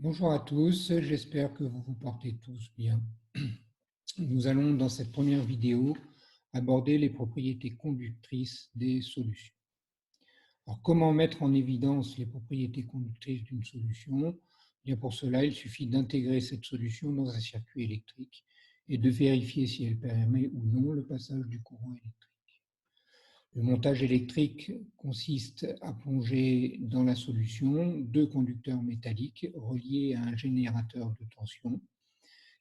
Bonjour à tous, j'espère que vous vous portez tous bien. Nous allons dans cette première vidéo aborder les propriétés conductrices des solutions. Alors, comment mettre en évidence les propriétés conductrices d'une solution? Bien, pour cela, il suffit d'intégrer cette solution dans un circuit électrique et de vérifier si elle permet ou non le passage du courant électrique. Le montage électrique consiste à plonger dans la solution deux conducteurs métalliques reliés à un générateur de tension.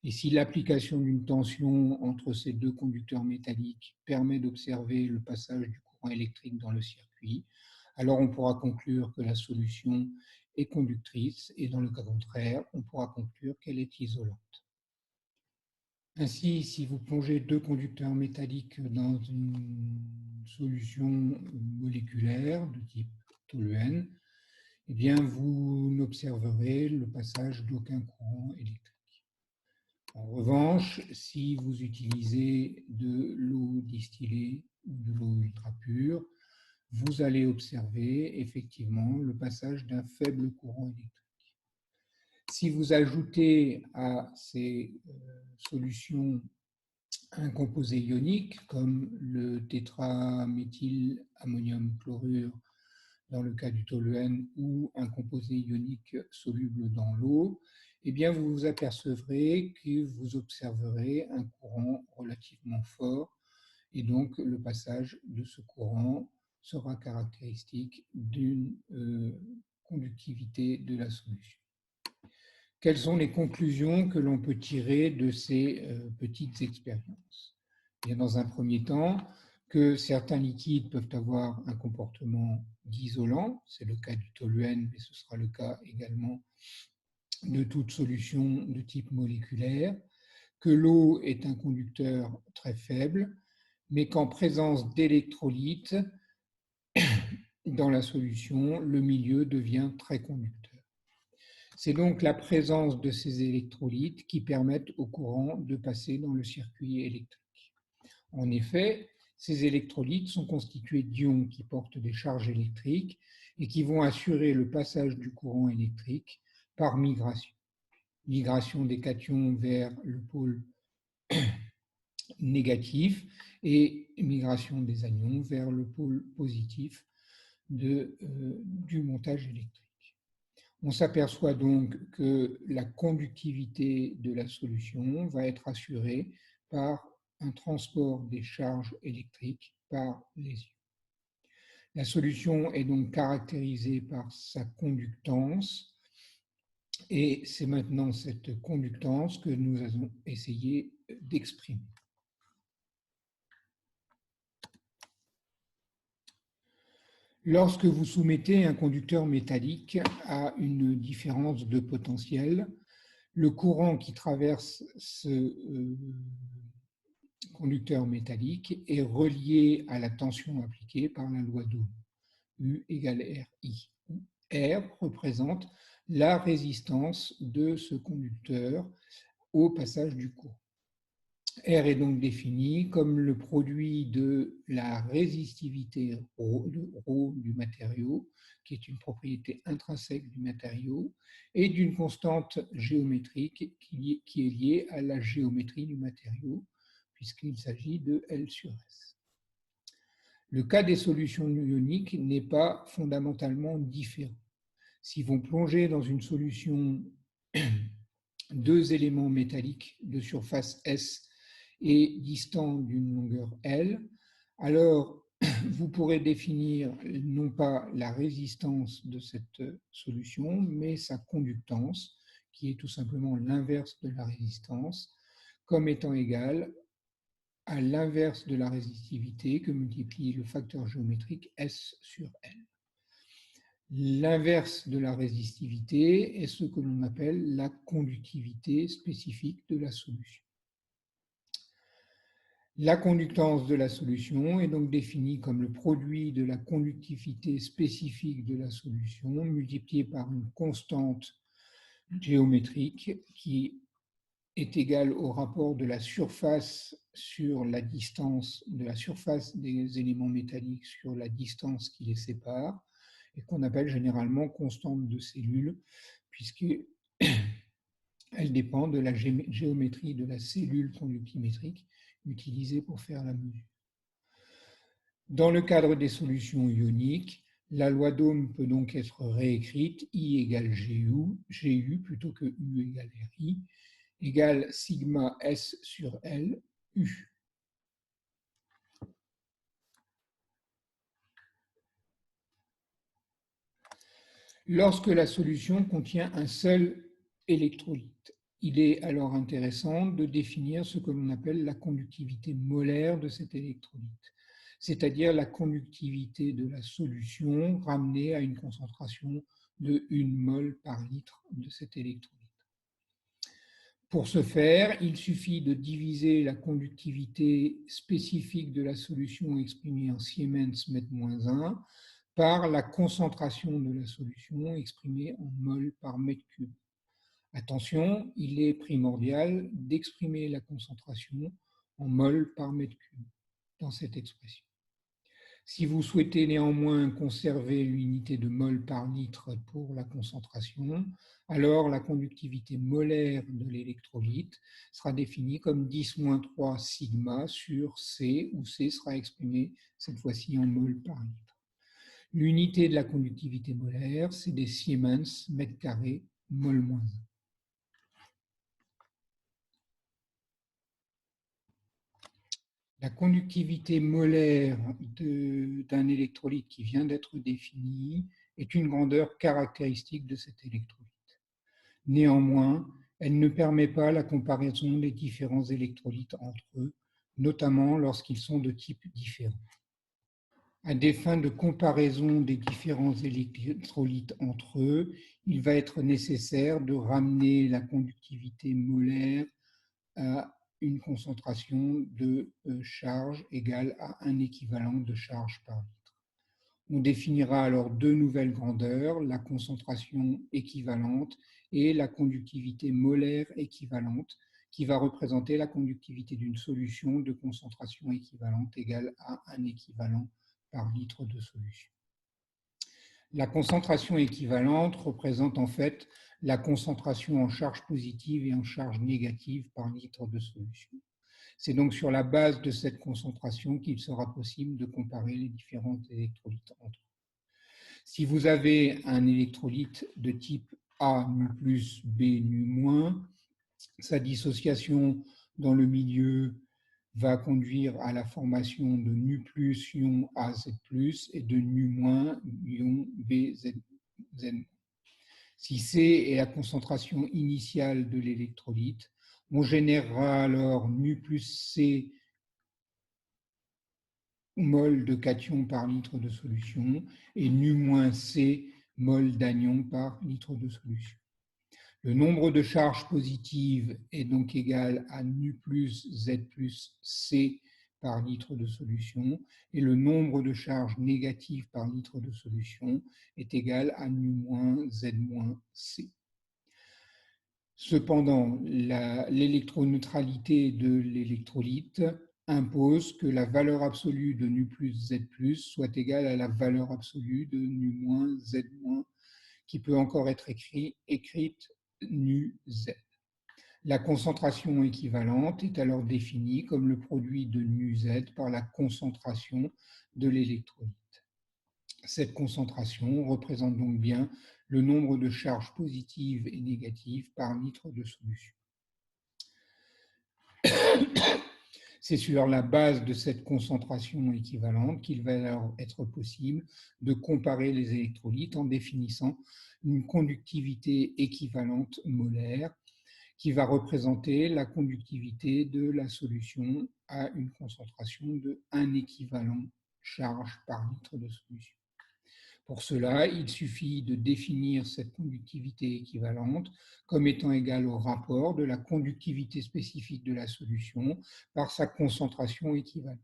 Et si l'application d'une tension entre ces deux conducteurs métalliques permet d'observer le passage du courant électrique dans le circuit, alors on pourra conclure que la solution est conductrice et dans le cas contraire, on pourra conclure qu'elle est isolante. Ainsi, si vous plongez deux conducteurs métalliques dans une solution moléculaire de type toluène, eh bien vous n'observerez le passage d'aucun courant électrique. En revanche, si vous utilisez de l'eau distillée ou de l'eau ultra pure, vous allez observer effectivement le passage d'un faible courant électrique. Si vous ajoutez à ces solutions un composé ionique comme le tétraméthylammonium chlorure dans le cas du toluène ou un composé ionique soluble dans l'eau, eh bien vous vous apercevrez que vous observerez un courant relativement fort et donc le passage de ce courant sera caractéristique d'une conductivité de la solution. Quelles sont les conclusions que l'on peut tirer de ces petites expériences? Bien, dans un premier temps, que certains liquides peuvent avoir un comportement d'isolant, c'est le cas du toluène, mais ce sera le cas également de toute solution de type moléculaire, que l'eau est un conducteur très faible, mais qu'en présence d'électrolytes dans la solution, le milieu devient très conducteur. C'est donc la présence de ces électrolytes qui permettent au courant de passer dans le circuit électrique. En effet, ces électrolytes sont constitués d'ions qui portent des charges électriques et qui vont assurer le passage du courant électrique par migration. Migration des cations vers le pôle négatif et migration des anions vers le pôle positif du montage électrique. On s'aperçoit donc que la conductivité de la solution va être assurée par un transport des charges électriques par les ions. La solution est donc caractérisée par sa conductance et c'est maintenant cette conductance que nous allons essayer d'exprimer. Lorsque vous soumettez un conducteur métallique à une différence de potentiel, le courant qui traverse ce conducteur métallique est relié à la tension appliquée par la loi d'Ohm, U égale RI. R représente la résistance de ce conducteur au passage du courant. R est donc défini comme le produit de la résistivité ρ du matériau, qui est une propriété intrinsèque du matériau, et d'une constante géométrique qui est liée à la géométrie du matériau, puisqu'il s'agit de L sur S. Le cas des solutions ioniques n'est pas fondamentalement différent. Si vous plongez dans une solution deux éléments métalliques de surface S et distants d'une longueur L, alors vous pourrez définir non pas la résistance de cette solution, mais sa conductance, qui est tout simplement l'inverse de la résistance, comme étant égale à l'inverse de la résistivité que multiplie le facteur géométrique S sur L. L'inverse de la résistivité est ce que l'on appelle la conductivité spécifique de la solution. La conductance de la solution est donc définie comme le produit de la conductivité spécifique de la solution multiplié par une constante géométrique qui est égale au rapport de la surface sur la distance, de la surface des éléments métalliques sur la distance qui les sépare, et qu'on appelle généralement constante de cellule, puisque Elle dépend de la géométrie de la cellule conductimétrique utilisée pour faire la mesure. Dans le cadre des solutions ioniques, la loi d'Ohm peut donc être réécrite I égale GU plutôt que U égale RI, égale sigma S sur L, U. Lorsque la solution contient un seul électrolyte, il est alors intéressant de définir ce que l'on appelle la conductivité molaire de cet électrolyte, c'est-à-dire la conductivité de la solution ramenée à une concentration de 1 mol par litre de cet électrolyte. Pour ce faire, il suffit de diviser la conductivité spécifique de la solution exprimée en Siemens mètre-1 par la concentration de la solution exprimée en mol par mètre cube. Attention, il est primordial d'exprimer la concentration en mol par mètre cube dans cette expression. Si vous souhaitez néanmoins conserver l'unité de mol par litre pour la concentration, alors la conductivité molaire de l'électrolyte sera définie comme 10-3 sigma sur C, où C sera exprimé cette fois-ci en mol par litre. L'unité de la conductivité molaire, c'est des Siemens mètre carré mol-1. La conductivité molaire d'un électrolyte qui vient d'être définie est une grandeur caractéristique de cet électrolyte. Néanmoins, elle ne permet pas la comparaison des différents électrolytes entre eux, notamment lorsqu'ils sont de types différents. À des fins de comparaison des différents électrolytes entre eux, il va être nécessaire de ramener la conductivité molaire à une concentration de charge égale à un équivalent de charge par litre. On définira alors deux nouvelles grandeurs, la concentration équivalente et la conductivité molaire équivalente, qui va représenter la conductivité d'une solution de concentration équivalente égale à un équivalent par litre de solution. La concentration équivalente représente en fait la concentration en charge positive et en charge négative par litre de solution. C'est donc sur la base de cette concentration qu'il sera possible de comparer les différents électrolytes entre eux. Si vous avez un électrolyte de type A nu+, B nu-, sa dissociation dans le milieu va conduire à la formation de nu+ ion AZ+ et de nu- ion BZ. Si C est la concentration initiale de l'électrolyte, on générera alors nu+ C mol de cation par litre de solution et nu- C mol d'anion par litre de solution. Le nombre de charges positives est donc égal à nu+ Z+ C par litre de solution et le nombre de charges négatives par litre de solution est égal à nu- Z- C. Cependant, l'électroneutralité de l'électrolyte impose que la valeur absolue de nu+ Z+ soit égale à la valeur absolue de nu- Z-, qui peut encore être écrite nu-Z. La concentration équivalente est alors définie comme le produit de nu-Z par la concentration de l'électrolyte. Cette concentration représente donc bien le nombre de charges positives et négatives par litre de solution. C'est sur la base de cette concentration équivalente qu'il va alors être possible de comparer les électrolytes en définissant une conductivité équivalente molaire qui va représenter la conductivité de la solution à une concentration de 1 équivalent charge par litre de solution. Pour cela, il suffit de définir cette conductivité équivalente comme étant égale au rapport de la conductivité spécifique de la solution par sa concentration équivalente.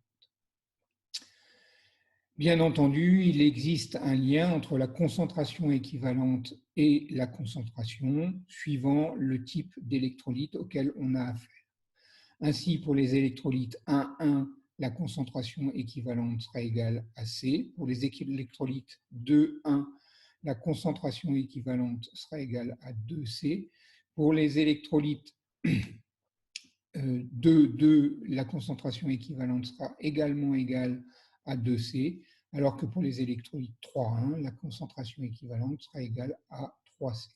Bien entendu, il existe un lien entre la concentration équivalente et la concentration suivant le type d'électrolyte auquel on a affaire. Ainsi, pour les électrolytes 1,1, la concentration équivalente sera égale à C. Pour les électrolytes 2,1, la concentration équivalente sera égale à 2C. Pour les électrolytes 2, la concentration équivalente sera également égale à 2C, alors que pour les électrolytes 3,1, la concentration équivalente sera égale à 3C.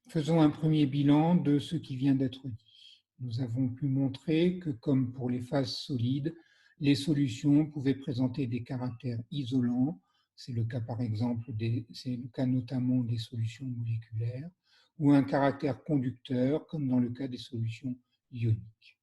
Faisons un premier bilan de ce qui vient d'être dit. Nous avons pu montrer que, comme pour les phases solides, les solutions pouvaient présenter des caractères isolants. C'est le cas par exemple, c'est le cas notamment des solutions moléculaires, ou un caractère conducteur, comme dans le cas des solutions ioniques.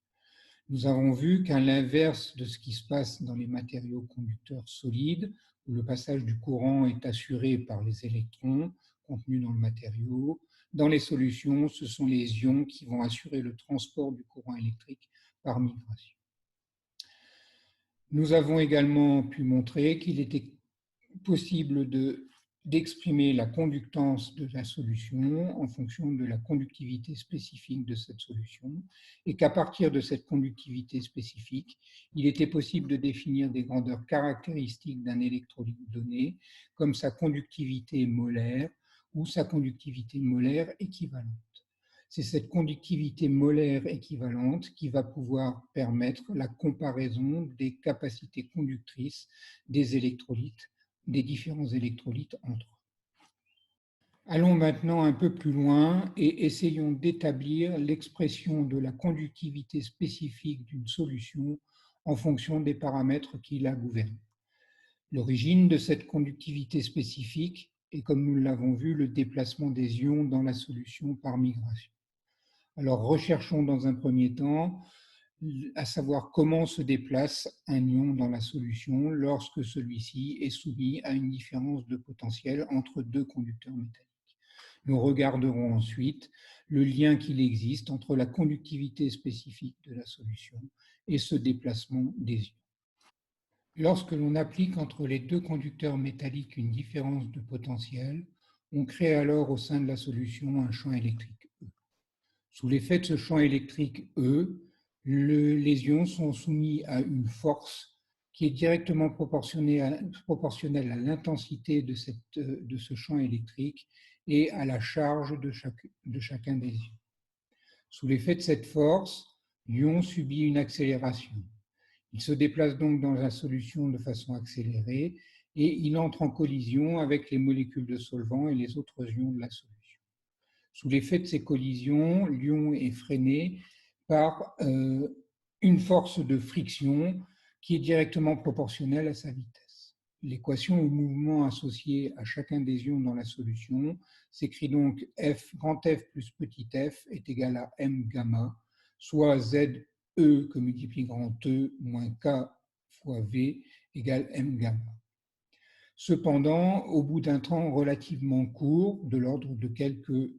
Nous avons vu qu'à l'inverse de ce qui se passe dans les matériaux conducteurs solides, où le passage du courant est assuré par les électrons contenus dans le matériau, dans les solutions, ce sont les ions qui vont assurer le transport du courant électrique par migration. Nous avons également pu montrer qu'il était possible d'exprimer la conductance de la solution en fonction de la conductivité spécifique de cette solution et qu'à partir de cette conductivité spécifique, il était possible de définir des grandeurs caractéristiques d'un électrolyte donné comme sa conductivité molaire ou sa conductivité molaire équivalente. C'est cette conductivité molaire équivalente qui va pouvoir permettre la comparaison des capacités conductrices des électrolytes, des différents électrolytes entre eux. Allons maintenant un peu plus loin et essayons d'établir l'expression de la conductivité spécifique d'une solution en fonction des paramètres qui la gouvernent. L'origine de cette conductivité spécifique est, comme nous l'avons vu, le déplacement des ions dans la solution par migration. Alors, recherchons dans un premier temps à savoir comment se déplace un ion dans la solution lorsque celui-ci est soumis à une différence de potentiel entre deux conducteurs métalliques. Nous regarderons ensuite le lien qu'il existe entre la conductivité spécifique de la solution et ce déplacement des ions. Lorsque l'on applique entre les deux conducteurs métalliques une différence de potentiel, on crée alors au sein de la solution un champ électrique E. Sous l'effet de ce champ électrique E, les ions sont soumis à une force qui est directement proportionnelle à l'intensité de ce champ électrique et à la charge de chacun des ions. Sous l'effet de cette force, l'ion subit une accélération. Il se déplace donc dans la solution de façon accélérée et il entre en collision avec les molécules de solvant et les autres ions de la solution. Sous l'effet de ces collisions, l'ion est freiné par une force de friction qui est directement proportionnelle à sa vitesse. L'équation au mouvement associé à chacun des ions dans la solution s'écrit donc grand F plus petit f est égal à m gamma, soit ZE que multiplie grand E moins K fois V égale m gamma. Cependant, au bout d'un temps relativement court, de l'ordre de quelques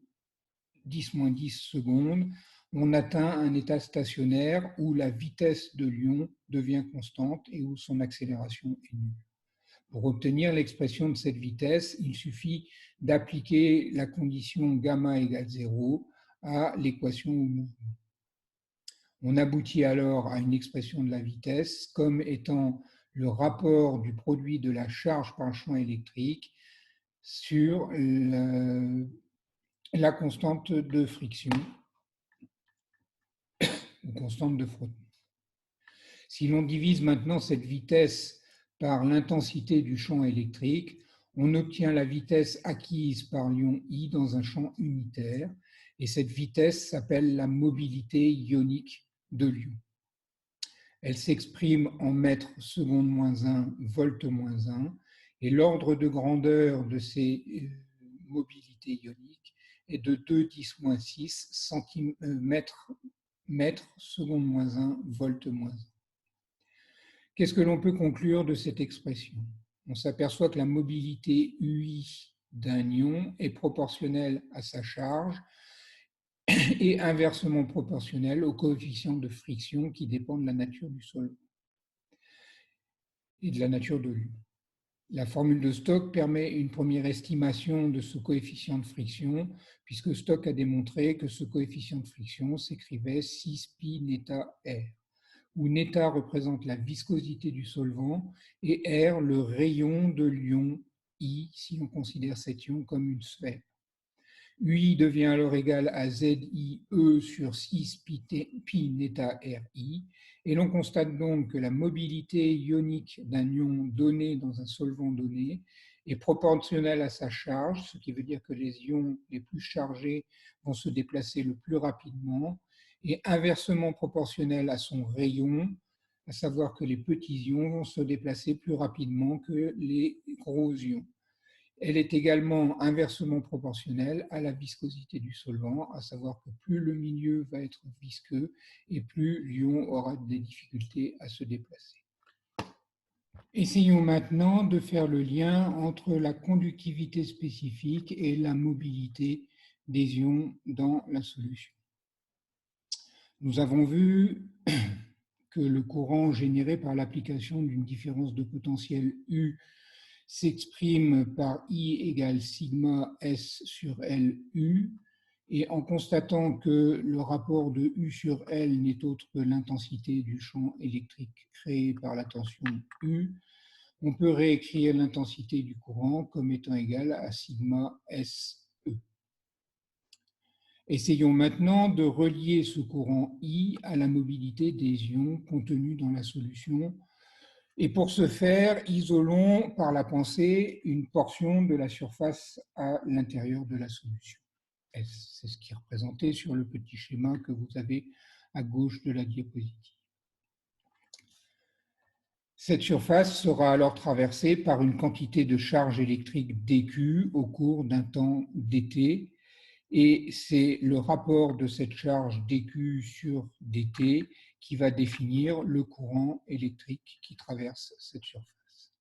10-10 secondes, on atteint un état stationnaire où la vitesse de l'ion devient constante et où son accélération est nulle. Pour obtenir l'expression de cette vitesse, il suffit d'appliquer la condition gamma égale 0 à l'équation au mouvement. On aboutit alors à une expression de la vitesse comme étant le rapport du produit de la charge par champ électrique sur la constante de friction ou constante de frottement. Si l'on divise maintenant cette vitesse par l'intensité du champ électrique, on obtient la vitesse acquise par l'ion I dans un champ unitaire, et cette vitesse s'appelle la mobilité ionique de l'ion. Elle s'exprime en mètres seconde moins 1, volt moins 1, et l'ordre de grandeur de ces mobilités ioniques est de 2-10-6 mètres seconde moins 1, volt moins 1. Qu'est-ce que l'on peut conclure de cette expression? On s'aperçoit que la mobilité UI d'un ion est proportionnelle à sa charge et inversement proportionnelle au coefficient de friction qui dépend de la nature du solvant et de la nature de l'ion. La formule de Stokes permet une première estimation de ce coefficient de friction, puisque Stokes a démontré que ce coefficient de friction s'écrivait 6 pi neta R, où neta représente la viscosité du solvant et R le rayon de l'ion I si on considère cet ion comme une sphère. UI devient alors égal à ZIE sur 6 pi neta RI, et l'on constate donc que la mobilité ionique d'un ion donné dans un solvant donné est proportionnelle à sa charge, ce qui veut dire que les ions les plus chargés vont se déplacer le plus rapidement, et inversement proportionnelle à son rayon, à savoir que les petits ions vont se déplacer plus rapidement que les gros ions. Elle est également inversement proportionnelle à la viscosité du solvant, à savoir que plus le milieu va être visqueux et plus l'ion aura des difficultés à se déplacer. Essayons maintenant de faire le lien entre la conductivité spécifique et la mobilité des ions dans la solution. Nous avons vu que le courant généré par l'application d'une différence de potentiel U s'exprime par I égale sigma S sur LU, et en constatant que le rapport de U sur L n'est autre que l'intensité du champ électrique créé par la tension U, on peut réécrire l'intensité du courant comme étant égale à sigma SE. Essayons maintenant de relier ce courant I à la mobilité des ions contenus dans la solution. Et pour ce faire, isolons par la pensée une portion de la surface à l'intérieur de la solution. C'est ce qui est représenté sur le petit schéma que vous avez à gauche de la diapositive. Cette surface sera alors traversée par une quantité de charge électrique dQ au cours d'un temps dt, et c'est le rapport de cette charge dQ sur dt qui va définir le courant électrique qui traverse cette surface.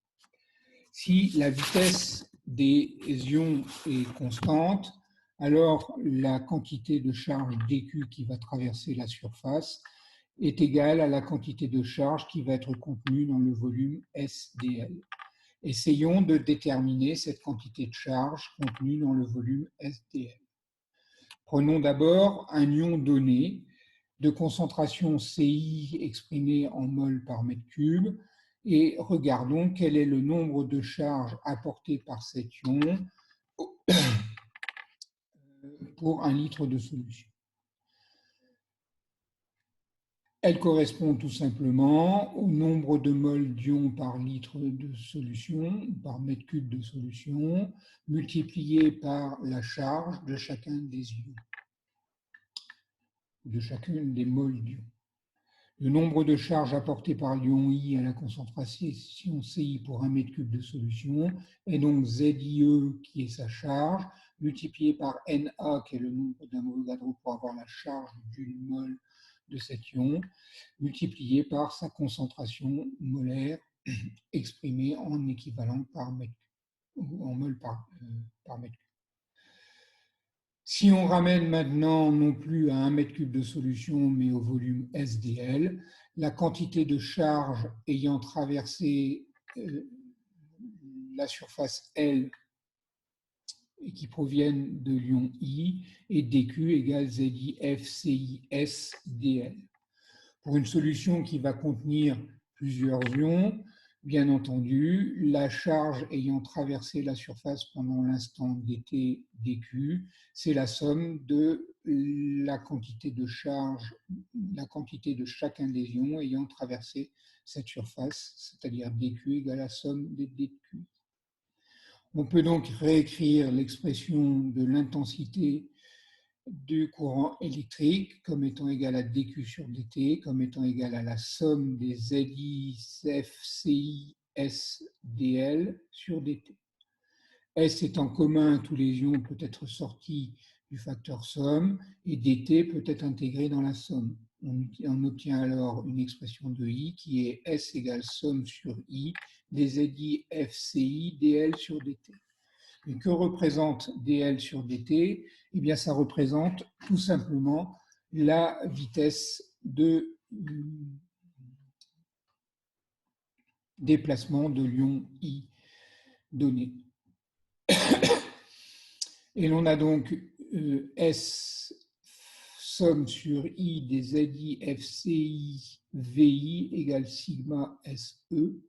Si la vitesse des ions est constante, alors la quantité de charge dQ qui va traverser la surface est égale à la quantité de charge qui va être contenue dans le volume SdL. Essayons de déterminer cette quantité de charge contenue dans le volume SdL. Prenons d'abord un ion donné de concentration CI exprimée en mol par mètre cube et regardons quel est le nombre de charges apportées par cet ion pour 1 litre de solution. Elle correspond tout simplement au nombre de moles d'ion par litre de solution, par mètre cube de solution, multiplié par la charge de chacun des ions, de chacune des moles d'ion. Le nombre de charges apportées par l'ion I à la concentration CI pour 1 mètre cube de solution est donc ZIE qui est sa charge, multiplié par Na qui est le nombre d'Avogadro pour avoir la charge d'une mole de cet ion, multiplié par sa concentration molaire exprimée en équivalent par mètre cube, en mol par mètre cube. Si on ramène maintenant non plus à 1 mètre cube de solution, mais au volume SdL, la quantité de charge ayant traversé la surface L et qui proviennent de l'ion I est dQ égale ZIFCISdL. Pour une solution qui va contenir plusieurs ions, bien entendu, la charge ayant traversé la surface pendant l'instant dt dq, c'est la somme de la quantité de charge, la quantité de chacun des ions ayant traversé cette surface, c'est-à-dire dq égale la somme des dq. On peut donc réécrire l'expression de l'intensité du courant électrique comme étant égal à dQ sur dt, comme étant égal à la somme des ZIFCI SdL sur dt. S étant commun à tous les ions peut être sorti du facteur somme et dt peut être intégré dans la somme. On obtient alors une expression de I qui est S égale somme sur I des ZIFCI dL sur dt. Et que représente dL sur dt? Eh bien, ça représente tout simplement la vitesse de déplacement de l'ion I donné. Et l'on a donc S somme sur I des ZIFCI VI égale sigma SE,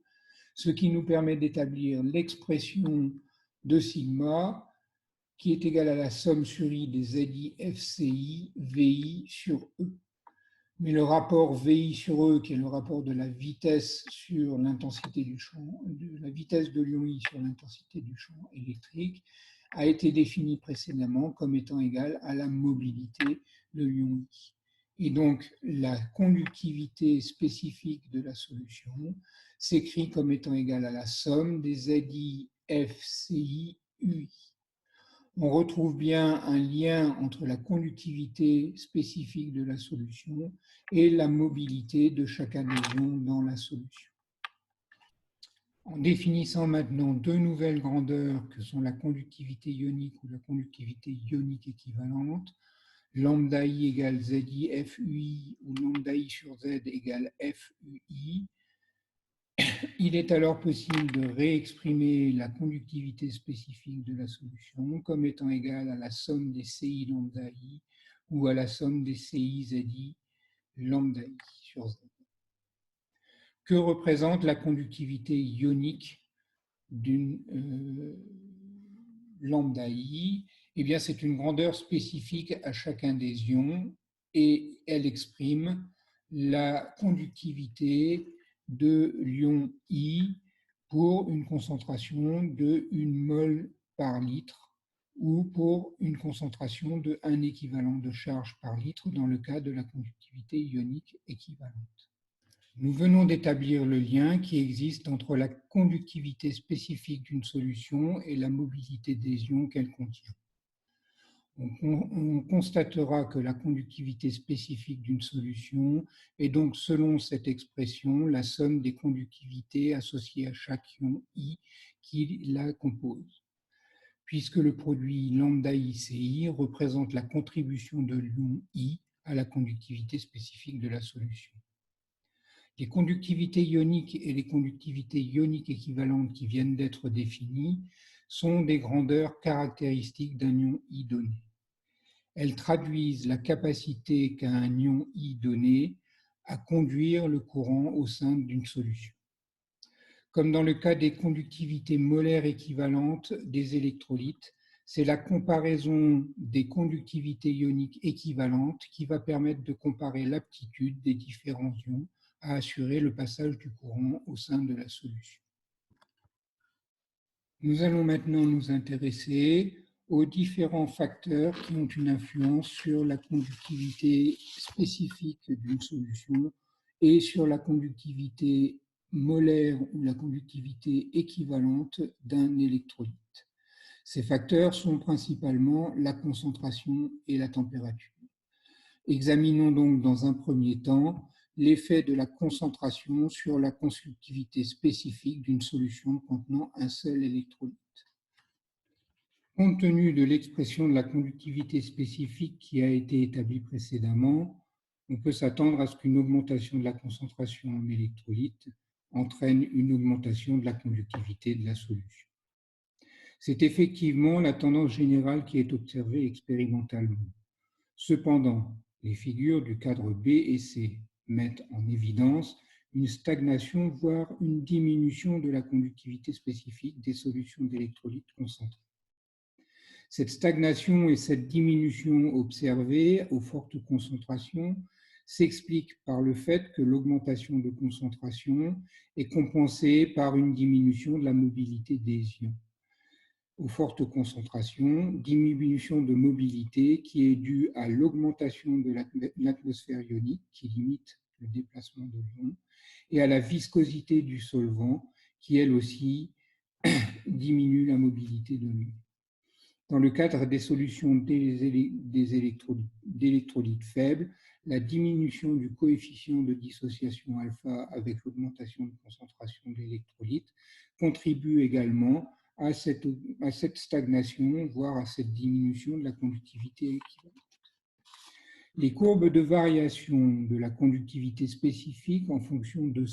ce qui nous permet d'établir l'expression de sigma qui est égal à la somme sur I des ZI FCI VI sur E. Mais le rapport VI sur E, qui est le rapport de la vitesse sur l'intensité du champ, de la vitesse de l'ion I sur l'intensité du champ électrique, a été défini précédemment comme étant égal à la mobilité de l'ion I. Et donc, la conductivité spécifique de la solution s'écrit comme étant égale à la somme des ZI FCI UI. On retrouve bien un lien entre la conductivité spécifique de la solution et la mobilité de chacun des ions dans la solution. En définissant maintenant deux nouvelles grandeurs que sont la conductivité ionique ou la conductivité ionique équivalente, lambda I égale ZI FUI ou lambda I sur Z égale FUI, il est alors possible de réexprimer la conductivité spécifique de la solution comme étant égale à la somme des CI lambda I ou à la somme des CI ZI lambda I sur Z. Que représente la conductivité ionique d'une lambda I? Eh bien, c'est une grandeur spécifique à chacun des ions et elle exprime la conductivité de l'ion I pour une concentration de 1 mol par litre ou pour une concentration de 1 équivalent de charge par litre dans le cas de la conductivité ionique équivalente. Nous venons d'établir le lien qui existe entre la conductivité spécifique d'une solution et la mobilité des ions qu'elle contient. On constatera que la conductivité spécifique d'une solution est donc, selon cette expression, la somme des conductivités associées à chaque ion I qui la compose, puisque le produit lambda ICI représente la contribution de l'ion I à la conductivité spécifique de la solution. Les conductivités ioniques et les conductivités ioniques équivalentes qui viennent d'être définies sont des grandeurs caractéristiques d'un ion I donné. Elles traduisent la capacité qu'a un ion I donné à conduire le courant au sein d'une solution. Comme dans le cas des conductivités molaires équivalentes des électrolytes, c'est la comparaison des conductivités ioniques équivalentes qui va permettre de comparer l'aptitude des différents ions à assurer le passage du courant au sein de la solution. Nous allons maintenant nous intéresser aux différents facteurs qui ont une influence sur la conductivité spécifique d'une solution et sur la conductivité molaire ou la conductivité équivalente d'un électrolyte. Ces facteurs sont principalement la concentration et la température. Examinons donc dans un premier temps l'effet de la concentration sur la conductivité spécifique d'une solution contenant un seul électrolyte. Compte tenu de l'expression de la conductivité spécifique qui a été établie précédemment, on peut s'attendre à ce qu'une augmentation de la concentration en électrolyte entraîne une augmentation de la conductivité de la solution. C'est effectivement la tendance générale qui est observée expérimentalement. Cependant, les figures du cadre B et C mettent en évidence une stagnation, voire une diminution de la conductivité spécifique des solutions d'électrolytes concentrés. Cette stagnation et cette diminution observées aux fortes concentrations s'expliquent par le fait que l'augmentation de concentration est compensée par une diminution de la mobilité des ions. Aux fortes concentrations, diminution de mobilité qui est due à l'augmentation de l'atmosphère ionique qui limite le déplacement de l'ion et à la viscosité du solvant qui, elle aussi, diminue la mobilité de l'ion. Dans le cadre des solutions d'électrolytes faibles, la diminution du coefficient de dissociation alpha avec l'augmentation de concentration de l'électrolyte contribue également à cette stagnation, voire à cette diminution de la conductivité équivalente. Les courbes de variation de la conductivité spécifique en fonction de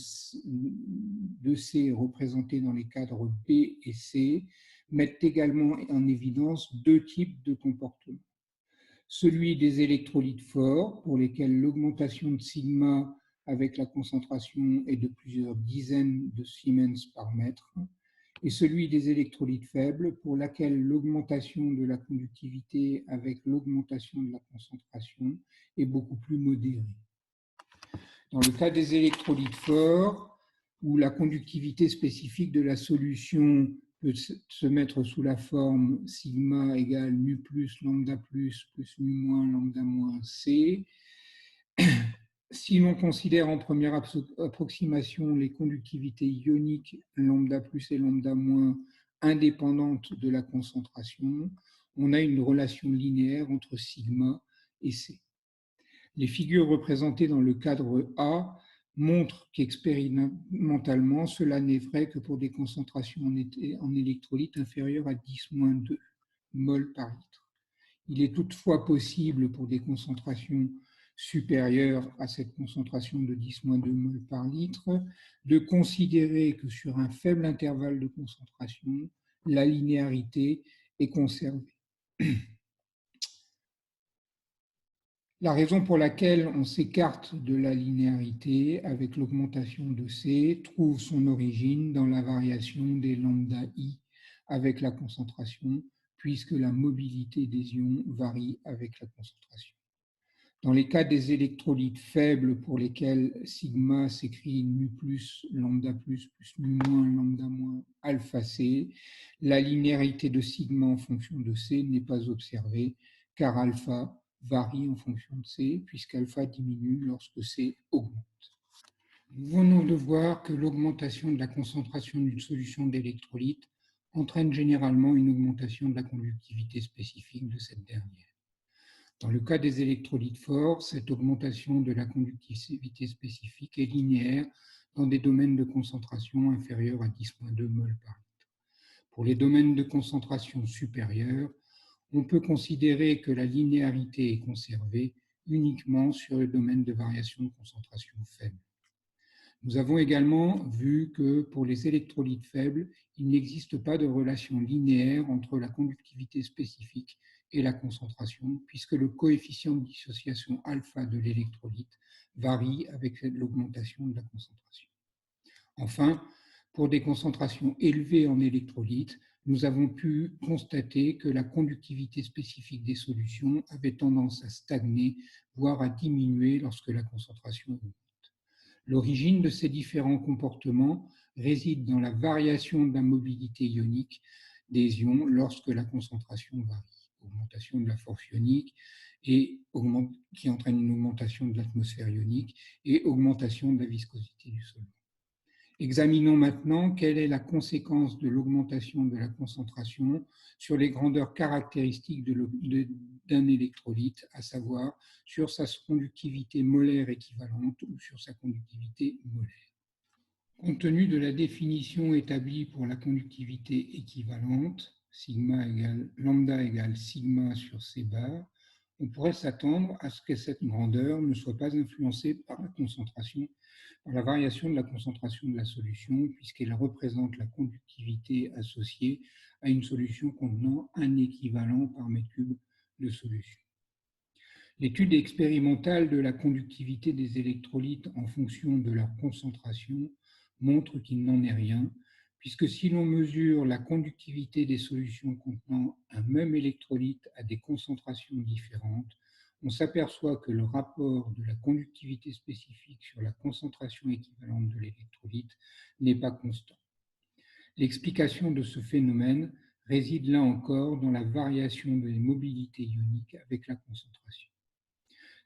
C représentées dans les cadres B et C mettent également en évidence deux types de comportements. Celui des électrolytes forts, pour lesquels l'augmentation de sigma avec la concentration est de plusieurs dizaines de Siemens par mètre, et celui des électrolytes faibles, pour laquelle l'augmentation de la conductivité avec l'augmentation de la concentration est beaucoup plus modérée. Dans le cas des électrolytes forts, où la conductivité spécifique de la solution peut se mettre sous la forme sigma égale mu plus lambda plus mu moins lambda moins C, si l'on considère en première approximation les conductivités ioniques lambda plus et lambda moins indépendantes de la concentration, on a une relation linéaire entre sigma et C. Les figures représentées dans le cadre A montrent qu'expérimentalement, cela n'est vrai que pour des concentrations en électrolytes inférieures à 10-2 mol par litre. Il est toutefois possible pour des concentrations supérieures à cette concentration de 10-2 mol par litre de considérer que sur un faible intervalle de concentration, la linéarité est conservée. La raison pour laquelle on s'écarte de la linéarité avec l'augmentation de C trouve son origine dans la variation des lambda I avec la concentration, puisque la mobilité des ions varie avec la concentration. Dans les cas des électrolytes faibles pour lesquels sigma s'écrit mu plus lambda plus mu moins lambda moins alpha C, la linéarité de sigma en fonction de C n'est pas observée, car alpha varie en fonction de C, puisqu'alpha diminue lorsque C augmente. Nous venons de voir que l'augmentation de la concentration d'une solution d'électrolyte entraîne généralement une augmentation de la conductivité spécifique de cette dernière. Dans le cas des électrolytes forts, cette augmentation de la conductivité spécifique est linéaire dans des domaines de concentration inférieurs à 10-2 mol par litre. Pour les domaines de concentration supérieure, on peut considérer que la linéarité est conservée uniquement sur le domaine de variation de concentration faible. Nous avons également vu que pour les électrolytes faibles, il n'existe pas de relation linéaire entre la conductivité spécifique et la concentration, puisque le coefficient de dissociation alpha de l'électrolyte varie avec l'augmentation de la concentration. Enfin, pour des concentrations élevées en électrolytes, nous avons pu constater que la conductivité spécifique des solutions avait tendance à stagner, voire à diminuer lorsque la concentration augmente. L'origine de ces différents comportements réside dans la variation de la mobilité ionique des ions lorsque la concentration varie. Augmentation de la force ionique qui entraîne une augmentation de l'atmosphère ionique et augmentation de la viscosité du solvant. Examinons maintenant quelle est la conséquence de l'augmentation de la concentration sur les grandeurs caractéristiques d'un électrolyte, à savoir sur sa conductivité molaire équivalente ou sur sa conductivité molaire. Compte tenu de la définition établie pour la conductivité équivalente, lambda égale sigma sur C bar, on pourrait s'attendre à ce que cette grandeur ne soit pas influencée par la variation de la concentration de la solution, puisqu'elle représente la conductivité associée à une solution contenant un équivalent par mètre cube de solution. L'étude expérimentale de la conductivité des électrolytes en fonction de leur concentration montre qu'il n'en est rien, puisque si l'on mesure la conductivité des solutions contenant un même électrolyte à des concentrations différentes, on s'aperçoit que le rapport de la conductivité spécifique sur la concentration équivalente de l'électrolyte n'est pas constant. L'explication de ce phénomène réside là encore dans la variation des mobilités ioniques avec la concentration.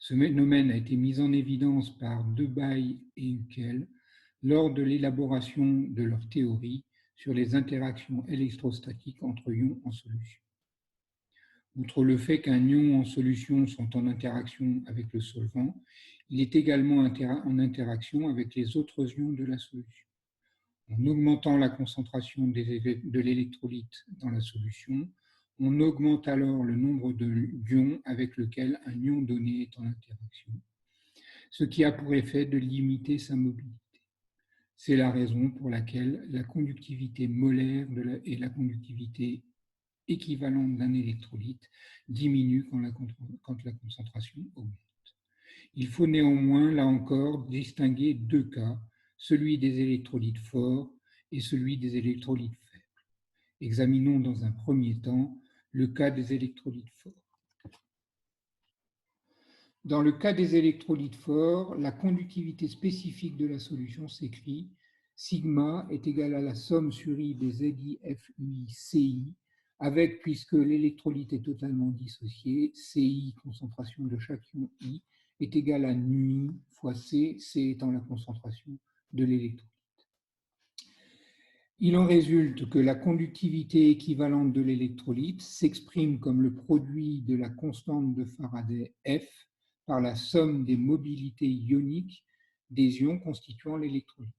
Ce phénomène a été mis en évidence par Debye et Huckel lors de l'élaboration de leur théorie sur les interactions électrostatiques entre ions en solution. Outre le fait qu'un ion en solution sont en interaction avec le solvant, il est également en interaction avec les autres ions de la solution. En augmentant la concentration de l'électrolyte dans la solution, on augmente alors le nombre d'ions avec lequel un ion donné est en interaction, ce qui a pour effet de limiter sa mobilité. C'est la raison pour laquelle la conductivité molaire et la conductivité équivalente d'un électrolyte diminue quand la concentration augmente. Il faut néanmoins, là encore, distinguer deux cas, celui des électrolytes forts et celui des électrolytes faibles. Examinons dans un premier temps le cas des électrolytes forts. Dans le cas des électrolytes forts, la conductivité spécifique de la solution s'écrit sigma est égal à la somme sur I des ZiFUiCi avec, puisque l'électrolyte est totalement dissocié, Ci, concentration de chaque ion I, est égal à nu fois C, C étant la concentration de l'électrolyte. Il en résulte que la conductivité équivalente de l'électrolyte s'exprime comme le produit de la constante de Faraday F par la somme des mobilités ioniques des ions constituant l'électrolyte.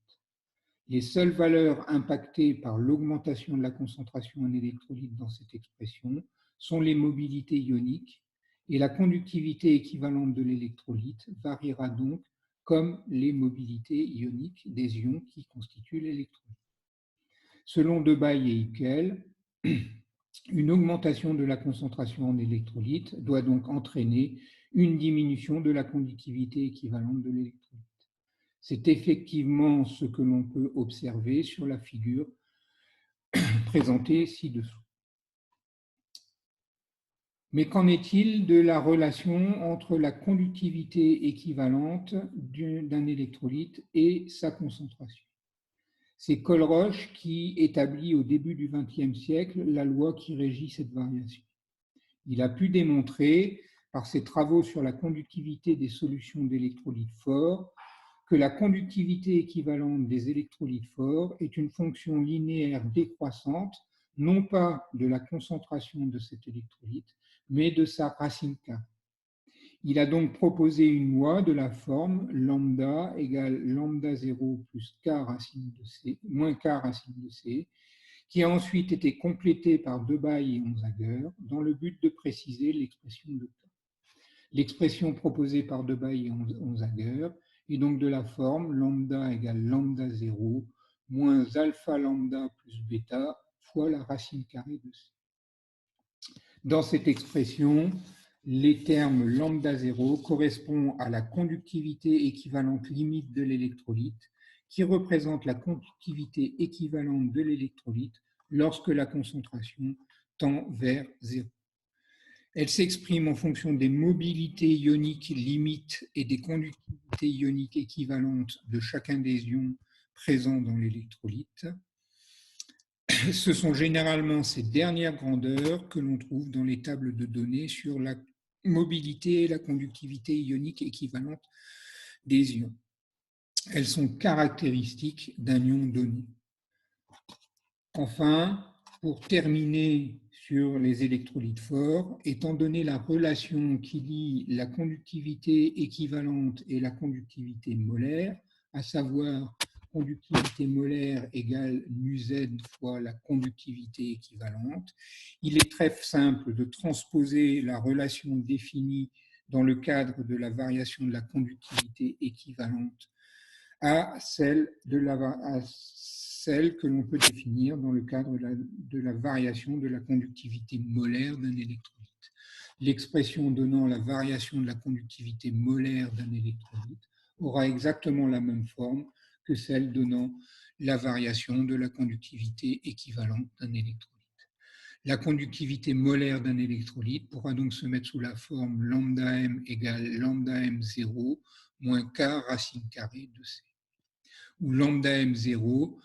Les seules valeurs impactées par l'augmentation de la concentration en électrolyte dans cette expression sont les mobilités ioniques, et la conductivité équivalente de l'électrolyte variera donc comme les mobilités ioniques des ions qui constituent l'électrolyte. Selon Debaille et Hickel, une augmentation de la concentration en électrolyte doit donc entraîner une diminution de la conductivité équivalente de l'électrolyte. C'est effectivement ce que l'on peut observer sur la figure présentée ci-dessous. Mais qu'en est-il de la relation entre la conductivité équivalente d'un électrolyte et sa concentration? C'est Colroche qui établit au début du XXe siècle la loi qui régit cette variation. Il a pu démontrer, par ses travaux sur la conductivité des solutions d'électrolytes forts, que la conductivité équivalente des électrolytes forts est une fonction linéaire décroissante, non pas de la concentration de cet électrolyte, mais de sa racine carrée. Il a donc proposé une loi de la forme lambda égale lambda 0 plus k racine de c, moins k racine de c, qui a ensuite été complétée par Debaille et Onsager dans le but de préciser l'expression de k. L'expression proposée par Debaille et Onsager est donc de la forme lambda égale lambda 0 moins alpha lambda plus bêta fois la racine carrée de c. Dans cette expression, les termes lambda 0 correspondent à la conductivité équivalente limite de l'électrolyte, qui représente la conductivité équivalente de l'électrolyte lorsque la concentration tend vers 0. Elle s'exprime en fonction des mobilités ioniques limites et des conductivités ioniques équivalentes de chacun des ions présents dans l'électrolyte. Ce sont généralement ces dernières grandeurs que l'on trouve dans les tables de données sur la mobilité et la conductivité ionique équivalente des ions. Elles sont caractéristiques d'un ion donné. Enfin, pour terminer sur les électrolytes forts, étant donné la relation qui lie la conductivité équivalente et la conductivité molaire, à savoir conductivité molaire égale μz fois la conductivité équivalente, il est très simple de transposer la relation définie dans le cadre de la variation de la conductivité équivalente à celle que l'on peut définir dans le cadre de la variation de la conductivité molaire d'un électrolyte. L'expression donnant la variation de la conductivité molaire d'un électrolyte aura exactement la même forme que celle donnant la variation de la conductivité équivalente d'un électrolyte. La conductivité molaire d'un électrolyte pourra donc se mettre sous la forme lambda m égale lambda m0 moins k racine carrée de c, où lambda m0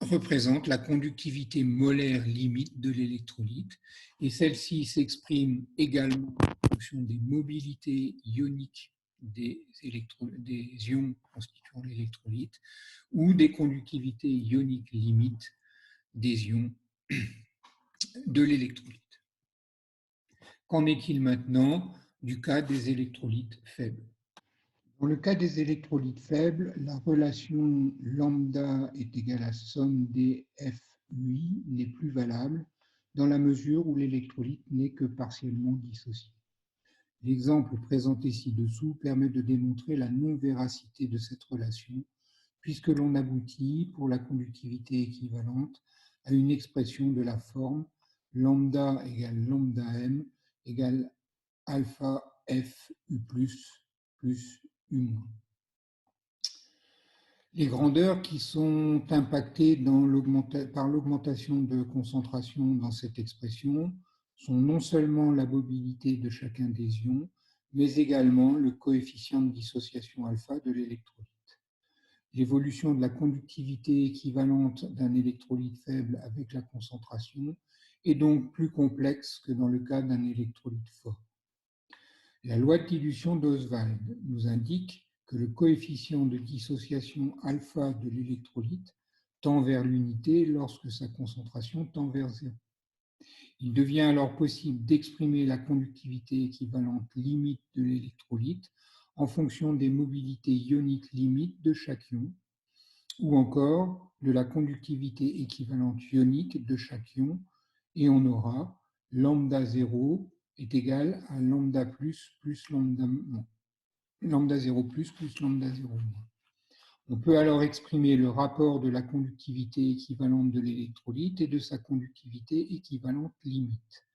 représente la conductivité molaire limite de l'électrolyte, et celle-ci s'exprime également en fonction des mobilités ioniques des ions constituant l'électrolyte ou des conductivités ioniques limites des ions de l'électrolyte. Qu'en est-il maintenant du cas des électrolytes faibles? Dans le cas des électrolytes faibles, la relation lambda est égale à somme des FUI n'est plus valable dans la mesure où l'électrolyte n'est que partiellement dissocié. L'exemple présenté ci-dessous permet de démontrer la non-véracité de cette relation, puisque l'on aboutit, pour la conductivité équivalente, à une expression de la forme lambda égale lambda m égale alpha FU plus U-. Les grandeurs qui sont impactées par l'augmentation de concentration dans cette expression sont non seulement la mobilité de chacun des ions, mais également le coefficient de dissociation alpha de l'électrolyte. L'évolution de la conductivité équivalente d'un électrolyte faible avec la concentration est donc plus complexe que dans le cas d'un électrolyte fort. La loi de dilution d'Oswald nous indique que le coefficient de dissociation alpha de l'électrolyte tend vers l'unité lorsque sa concentration tend vers zéro. Il devient alors possible d'exprimer la conductivité équivalente limite de l'électrolyte en fonction des mobilités ioniques limites de chaque ion, ou encore de la conductivité équivalente ionique de chaque ion, et on aura lambda 0 est égal à lambda plus lambda, non, lambda 0 plus lambda 0 moins. On peut alors exprimer le rapport de la conductivité équivalente de l'électrolyte et de sa conductivité équivalente limite.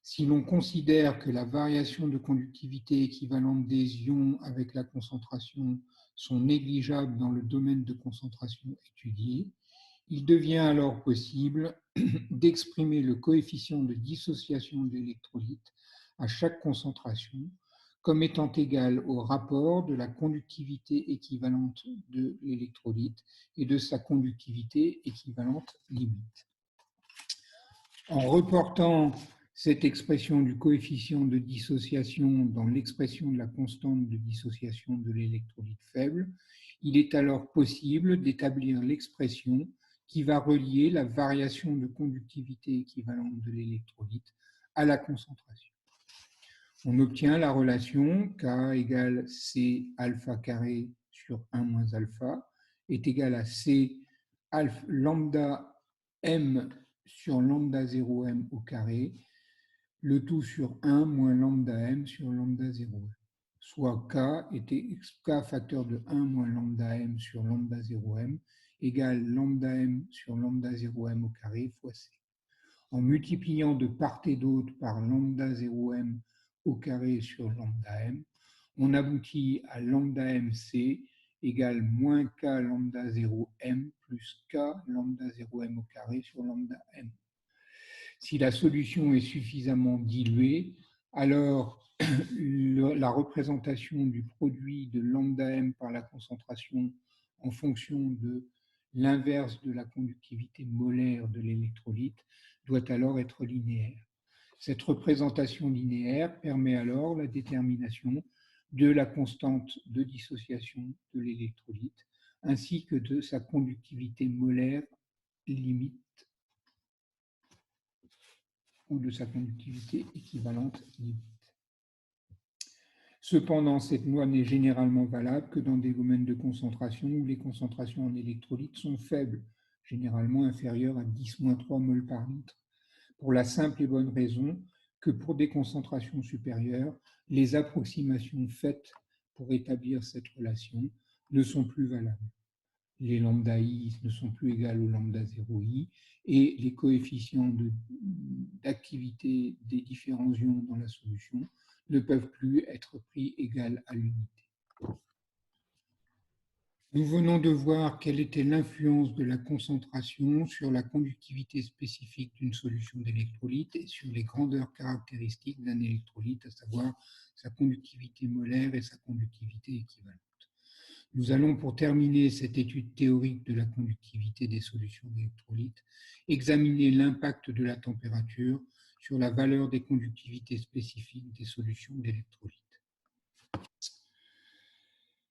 Si l'on considère que la variation de conductivité équivalente des ions avec la concentration sont négligeables dans le domaine de concentration étudié, il devient alors possible d'exprimer le coefficient de dissociation de l'électrolyte à chaque concentration comme étant égal au rapport de la conductivité équivalente de l'électrolyte et de sa conductivité équivalente limite. En reportant cette expression du coefficient de dissociation dans l'expression de la constante de dissociation de l'électrolyte faible, il est alors possible d'établir l'expression qui va relier la variation de conductivité équivalente de l'électrolyte à la concentration. On obtient la relation K égale C alpha carré sur 1 moins alpha est égal à C alpha, lambda M sur lambda 0M au carré, le tout sur 1 moins lambda M sur lambda 0M, soit K facteur de 1 moins lambda M sur lambda 0M égale lambda M sur lambda 0M au carré fois C. En multipliant de part et d'autre par lambda 0M au carré sur lambda M, on aboutit à lambda MC égale moins K lambda 0M plus K lambda 0M au carré sur lambda M. Si la solution est suffisamment diluée, alors la représentation du produit de lambda M par la concentration en fonction de l'inverse de la conductivité molaire de l'électrolyte doit alors être linéaire. Cette représentation linéaire permet alors la détermination de la constante de dissociation de l'électrolyte ainsi que de sa conductivité molaire limite ou de sa conductivité équivalente limite. Cependant, cette loi n'est généralement valable que dans des domaines de concentration où les concentrations en électrolytes sont faibles, généralement inférieures à 10-3 mol par litre, pour la simple et bonne raison que pour des concentrations supérieures, les approximations faites pour établir cette relation ne sont plus valables. Les lambda i ne sont plus égales au lambda 0i et les coefficients d'activité des différents ions dans la solution ne peuvent plus être pris égal à l'unité. Nous venons de voir quelle était l'influence de la concentration sur la conductivité spécifique d'une solution d'électrolyte et sur les grandeurs caractéristiques d'un électrolyte, à savoir sa conductivité molaire et sa conductivité équivalente. Nous allons, pour terminer cette étude théorique de la conductivité des solutions d'électrolytes, examiner l'impact de la température sur la valeur des conductivités spécifiques des solutions d'électrolytes.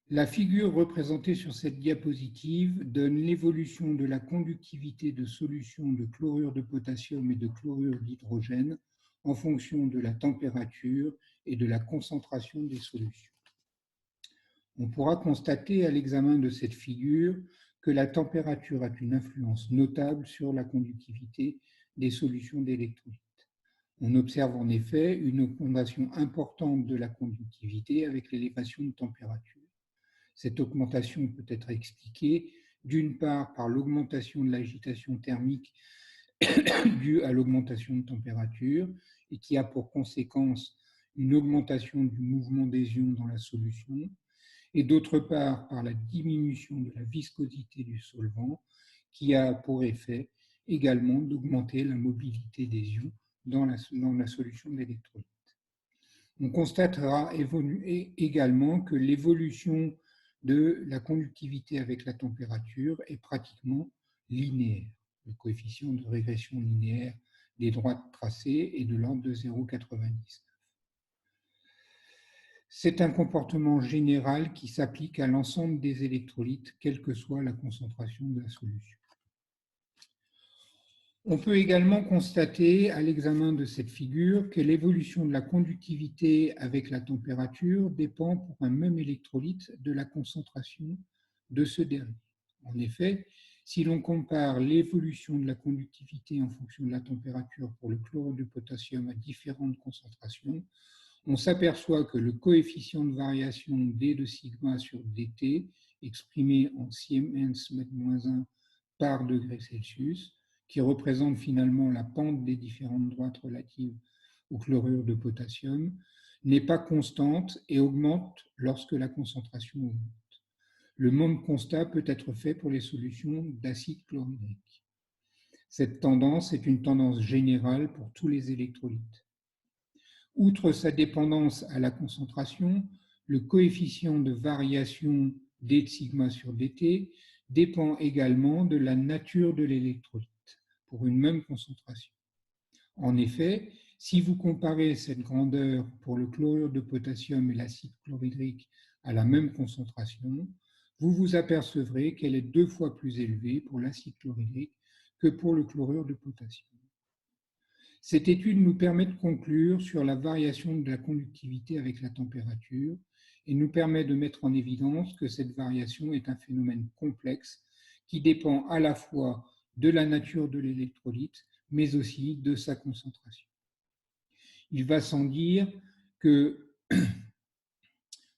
La figure représentée sur cette diapositive donne l'évolution de la conductivité de solutions de chlorure de potassium et de chlorure d'hydrogène en fonction de la température et de la concentration des solutions. On pourra constater à l'examen de cette figure que la température a une influence notable sur la conductivité des solutions d'électrolytes. On observe en effet une augmentation importante de la conductivité avec l'élévation de température. Cette augmentation peut être expliquée d'une part par l'augmentation de l'agitation thermique due à l'augmentation de température et qui a pour conséquence une augmentation du mouvement des ions dans la solution, et d'autre part par la diminution de la viscosité du solvant, qui a pour effet également d'augmenter la mobilité des ions dans la solution d'électrolyte. On constatera également que l'évolution de la conductivité avec la température est pratiquement linéaire. Le coefficient de régression linéaire des droites tracées est de l'ordre de 0,99. C'est un comportement général qui s'applique à l'ensemble des électrolytes, quelle que soit la concentration de la solution. On peut également constater à l'examen de cette figure que l'évolution de la conductivité avec la température dépend pour un même électrolyte de la concentration de ce dernier. En effet, si l'on compare l'évolution de la conductivité en fonction de la température pour le chlorure de potassium à différentes concentrations, on s'aperçoit que le coefficient de variation d de sigma sur dt, exprimé en Siemens -1 par degré Celsius, qui représente finalement la pente des différentes droites relatives au chlorure de potassium, n'est pas constante et augmente lorsque la concentration augmente. Le même constat peut être fait pour les solutions d'acide chlorhydrique. Cette tendance est une tendance générale pour tous les électrolytes. Outre sa dépendance à la concentration, le coefficient de variation d de sigma sur dt dépend également de la nature de l'électrolyte pour une même concentration. En effet, si vous comparez cette grandeur pour le chlorure de potassium et l'acide chlorhydrique à la même concentration, vous vous apercevrez qu'elle est 2 fois plus élevée pour l'acide chlorhydrique que pour le chlorure de potassium. Cette étude nous permet de conclure sur la variation de la conductivité avec la température et nous permet de mettre en évidence que cette variation est un phénomène complexe qui dépend à la fois de la nature de l'électrolyte, mais aussi de sa concentration. Il va sans dire que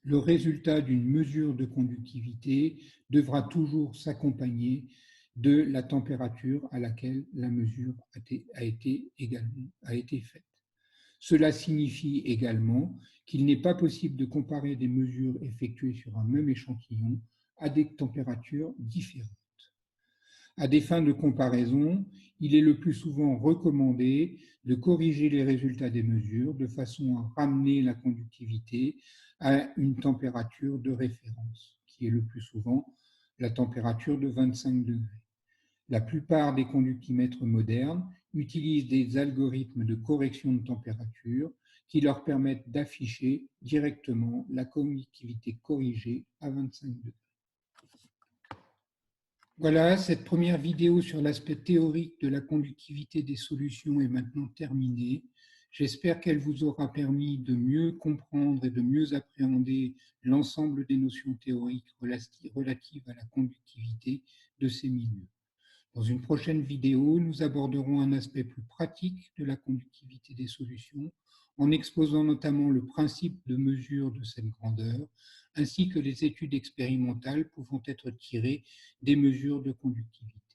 le résultat d'une mesure de conductivité devra toujours s'accompagner de la température à laquelle la mesure a été faite. Cela signifie également qu'il n'est pas possible de comparer des mesures effectuées sur un même échantillon à des températures différentes. À des fins de comparaison, il est le plus souvent recommandé de corriger les résultats des mesures de façon à ramener la conductivité à une température de référence, qui est le plus souvent la température de 25 degrés. La plupart des conductimètres modernes utilisent des algorithmes de correction de température qui leur permettent d'afficher directement la conductivité corrigée à 25 degrés. Voilà, cette première vidéo sur l'aspect théorique de la conductivité des solutions est maintenant terminée. J'espère qu'elle vous aura permis de mieux comprendre et de mieux appréhender l'ensemble des notions théoriques relatives à la conductivité de ces milieux. Dans une prochaine vidéo, nous aborderons un aspect plus pratique de la conductivité des solutions en exposant notamment le principe de mesure de cette grandeur, ainsi que les études expérimentales pouvant être tirées des mesures de conductivité.